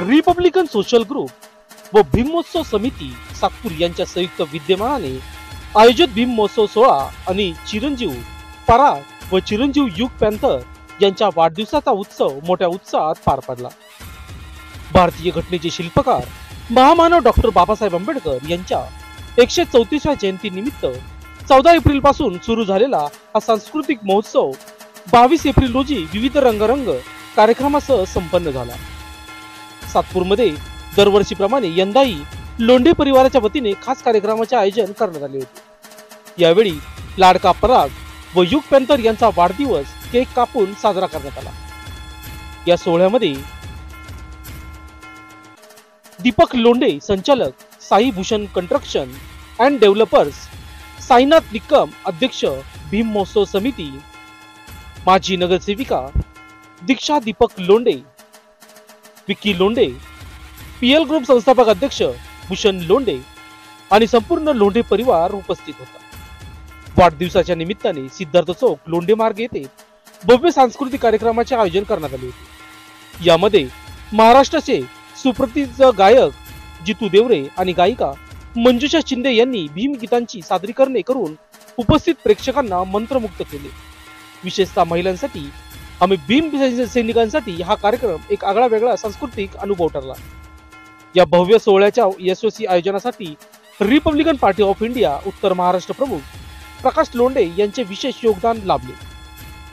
Republican social group व भीमोत्सव समिती सातपूर यांच्या संयुक्त विद्यमानाने आयोजित भीम महोत्सव सोहळा आणि चिरंजीव पराग व चिरंजीव युग पॅन्थर यांच्या वाढदिवसाचा उत्सव मोठ्या उत्साहात पार पडला। भारतीय घटनेचे शिल्पकार महामानव डॉक्टर बाबासाहेब आंबेडकर यांच्या 134व्या जयंती निमित्त 14 एप्रिल पासून सुरू झालेला हा सांस्कृतिक महोत्सव 22 एप्रिल रोजी विविध रंगारंग कार्यक्रमासह संपन्न झाला। सातपूरमध्ये दरवर्षीप्रमाणे यंदाही लोंढे परिवाराच्या वतीने खास कार्यक्रमाचे आयोजन करण्यात आले होते। यावेळी लाडका पराग व युग पॅन्थर यांचा वाढदिवस केक कापून साजरा करण्यात आला। या सोहळ्यामध्ये दीपक लोंढे संचालक, Sai Bhushan construction and developers, Sainath Nikam अध्यक्ष भीम महोत्सव समिती, माजी नगरसेविका दीक्षा दीपक लोंढे, विक्की लोंढे, पीएल ग्रुप संस्थापक अध्यक्ष भूषण लोंढे आणि संपूर्ण लोंढे परिवार उपस्थित होता। वाढदिवसाच्या निमित्ताने सिद्धार्थ चौक लोंढे मार्ग येथे भव्य सांस्कृतिक कार्यक्रमाचे आयोजन करण्यात आले होते। यामध्ये महाराष्ट्राचे सुप्रसिद्ध गायक जितू देवरे आणि गायिका मंजुषा शिंदे यांनी भीम गीतांची सादरीकरणे करून उपस्थित प्रेक्षकांना मंत्रमुग्ध केले। विशेषतः महिलांसाठी आम्ही भीम सैनिकांसाठी हा कार्यक्रम एक आगळा वेगळा सांस्कृतिक अनुभव ठरला। या भव्य सोहळ्याच्या यशस्वी आयोजनासाठी रिपब्लिकन पार्टी ऑफ इंडिया उत्तर महाराष्ट्र प्रमुख प्रकाश लोंढे यांचे विशेष योगदान लाभले।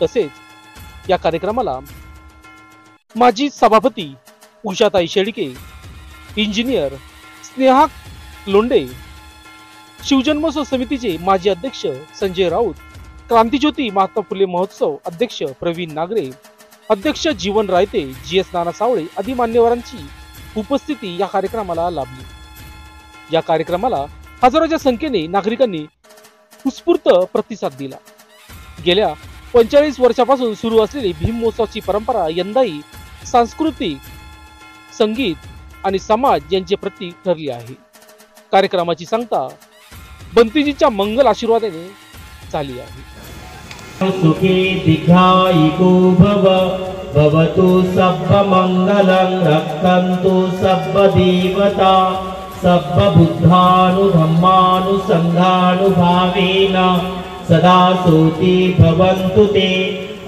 तसेच या कार्यक्रमाला माजी सभापती उषाताई शेळके, इंजिनियर स्नेहा लोंढे, शिवजन्मोत्सव समितीचे माजी अध्यक्ष संजय राऊत, क्रांतिज्योती महात्मा फुले महोत्सव अध्यक्ष प्रवीण नागरे, अध्यक्ष जीवन रायते, GS नाना सावळे आदी मान्यवरांची उपस्थिती या कार्यक्रमाला लाभली। या कार्यक्रमाला हजारोच्या संख्येने नागरिकांनी उत्स्फूर्त प्रतिसाद दिला। गेल्या 45 वर्षापासून सुरू असलेली भीम महोत्सवाची परंपरा यंदाही सांस्कृतिक, संगीत आणि समाज यांचे प्रतीक ठरली आहे। कार्यक्रमाची सांगता बंतीजीच्या मंगल आशीर्वादाने झाली आहे। सुखी दीर्घायिको भव, भवतु सब्ब मंगलं, रक्षन्तु सब्ब देवता, सब्ब बुद्धानुधम्मानुसंधानुभावेन सदा सोति भवन्तु ते।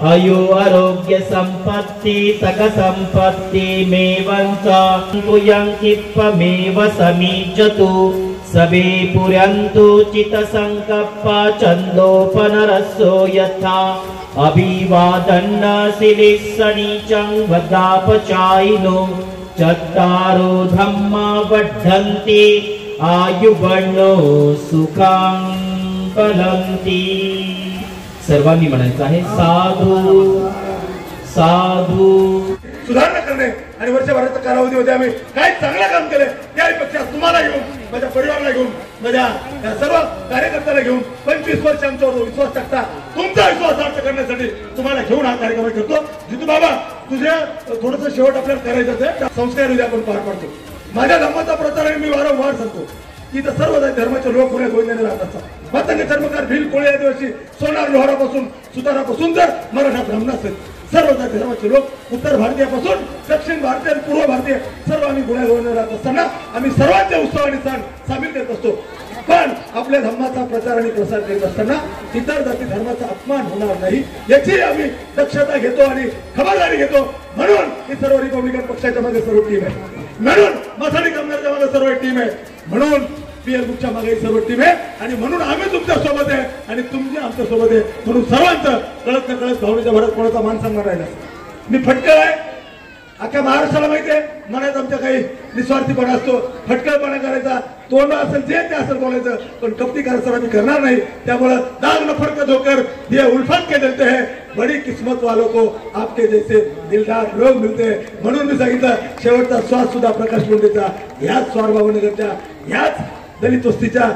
आयु आरोग्य संपत्ति सक संपत्ति मेवंच तुयंकित्वमेव समीचतु, सबे पुरन्तु चित संकप्प चन्दोपनरसो यथा, अभिवादन्न शिलिस्सनीचं वदापचायिनो, चत्तारो धम्मा वर्धन्ति आयुर्वर्णो सुखं फलन्ति। सर्वांनी म्हणायचं आहे साधू साधू। सुधारणा करणे आणि वर्षभराच्या कालावधीमध्ये आम्ही काय चांगलं काम केले त्यापेक्षा तुम्हाला घेऊन, माझ्या परिवाराला घेऊन, माझ्या सर्व कार्यकर्त्याला घेऊन 25 वर्ष आमच्यावर विश्वास टाकता, तुमचा विश्वास अर्थ करण्यासाठी तुम्हाला घेऊन हा कार्यक्रम करतो। जितू बाबा, तुझ्या थोडंसं शेवट आपल्याला करायचं आहे, संस्कार उद्या आपण पार पाडतो। माझ्या धर्माचा प्रचार मी वारंवार सांगतो की इथं सर्व धर्माचे लोक पुण्यात गोंधळलेले राहतात। मातंग धर्मकार भिल कोळी आदिवासी सोनार लोहारापासून सुतारापासून जर मराठा ब्राह्मण असेल, सर्व धर्माचे लोक उत्तर भारतीयापासून दक्षिण भारतीय आणि पूर्व भारतीय सर्व आम्ही गुन्हा गोंधळ राहत असताना आम्ही सर्वांचे उत्सव आणि सण सामील करत असतो। पण आपल्या धर्माचा प्रचार आणि प्रसार करीत असताना इतर जाती धर्माचा अपमान होणार नाही याची आम्ही दक्षता घेतो आणि खबरदारी घेतो। म्हणून ही सर्व रिपब्लिकन पक्षाच्या मागे सर्व टीम आहे, म्हणून मसाडी कामगारच्या मागे सर्व टीम आहे, म्हणून पीएल ग्रुपच्या मागे सर्व टीम आहे आणि म्हणून आम्ही तुमच्या सोबत आहे आणि तुम्ही आमच्या सोबत आहे। म्हणून सर्वांचं कळत न कळत भावनेच्या भरात कोणाचा मान सन्मान राहिला। मी फटकळ आहे, अख्ख्या महाराष्ट्राला माहिती आहे, मनात आमच्या काही निस्वार्थीपणा असतो, फटकळपणा करायचा, तोंड असेल जे ते असेल बोलायचं, पण कपटी करायचं आम्ही करणार नाही। त्यामुळे दाग नफरत का धोकर ये उल्फत के देते हैं, बड़ी किस्मत वालों को आपके जैसे दिलदार लोग मिलते हैं। म्हणून मी सांगितलं शेवटचा श्वास सुद्धा प्रकाश लोंढेचा याच स्वारभावनगरच्या याच दलित वस्तीच्या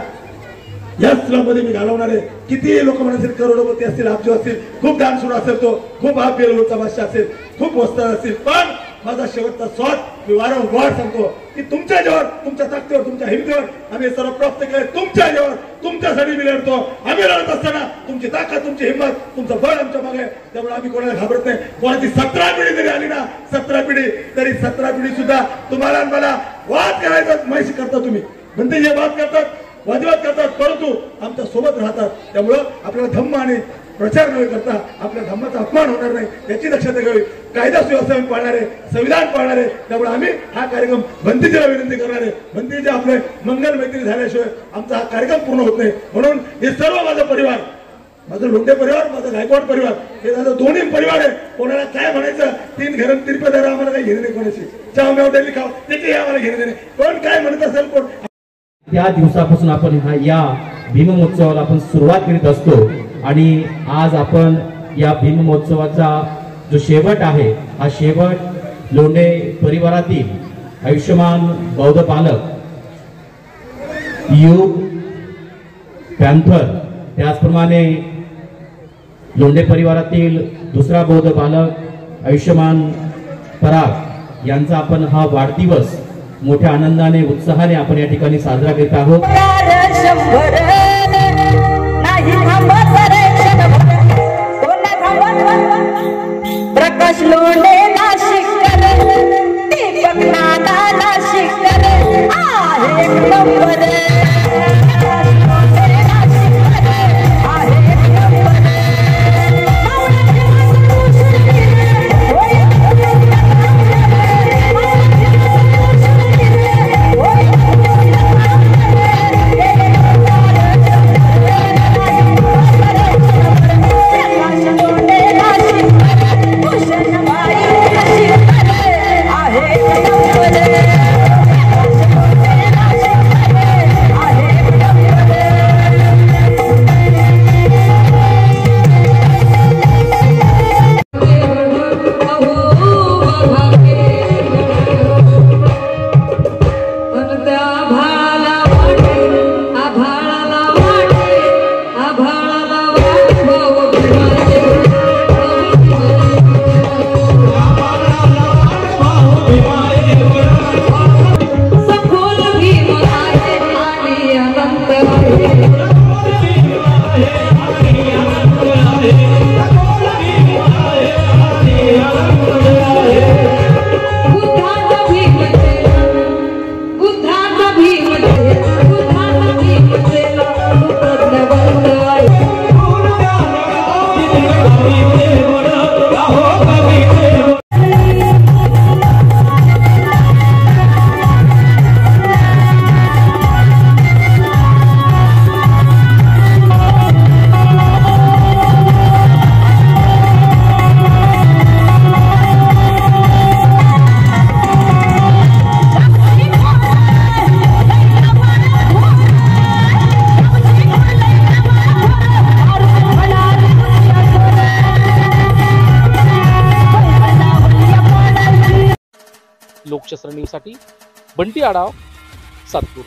याच मध्ये मी घालवणार आहे। किती लोक म्हणतील करोडपती असतील, अब्ज असतील, खूप डान्स सुरू असेल, तो खूप हा बेलवरचा भाषा असेल, खूप वस्त्र असेल, पण माझा शेवटचा श्वास मी वारंवार सांगतो की तुमच्या जेव्हा तुमच्या ताकदीवर तुमच्या हिमतीवर आम्ही सर्व प्राप्त केले, तुमच्या जेव्हा तुमच्यासाठी मी लढतो. आम्ही लढत असताना तुमची ताकद तुमची हिंमत तुमचं बळ आमच्या मागे, त्यामुळे आम्ही कोणाला घाबरत नाही. कोणाची 17 पिढी जरी आली ना, 17 पिढी तरी 17 पिढी सुद्धा तुम्हाला आणि मला वाद करायचा माहिती करता. तुम्ही म्हणते जे वाद करतात वादविवाद करतात परंतु आमच्या सोबत राहतात. त्यामुळं आपल्याला धम्म आणि प्रचार न करता आपल्या धम्माचा अपमान होणार नाही याची दक्षता घ्यावी. कायदा सुव्यवस्था पाळणारे, संविधान पाळणारे, त्यामुळे आम्ही हा कार्यक्रम भंतीजीला विनंती करणार आहे. भंतीजी आपले मंगल मैत्री झाल्याशिवाय आमचा हा कार्यक्रम पूर्ण होत नाही. म्हणून हे सर्व माझा परिवार, माझं लोंढे परिवार, माझा गायकवाड परिवार, हे माझं दोन्ही परिवार आहे. कोणाला काय म्हणायचं, 3 घरं तिरपेदार आम्हाला काही घेणे नाही. कोणाशी चहा मेवट्याली खाव ते आम्हाला घेणे नाही. कोण काय म्हणत असेल कोण. त्या दिवसापासून आपण या भीम महोत्सवाला आपण सुरुवात करीत असतो आणि आज आपण या भीम महोत्सवाचा जो शेवट आहे, हा शेवट लोंढे परिवारातील आयुष्यमान बौद्ध पालक, युग पॅन्थर, त्याचप्रमाणे लोंढे परिवारातील दुसरा बौद्ध पालक आयुष्यमान पराग यांचा आपण हा वाढदिवस मोठ्या आनंदाने उत्साहाने आपण या ठिकाणी साजरा करीत आहोत. प्रकाश लोंढे नाशिक दीपक नाना नाशिक आहे नंबर. लोकशास्त्र न्यूजसाठी बंटी आढाव, सातपूर.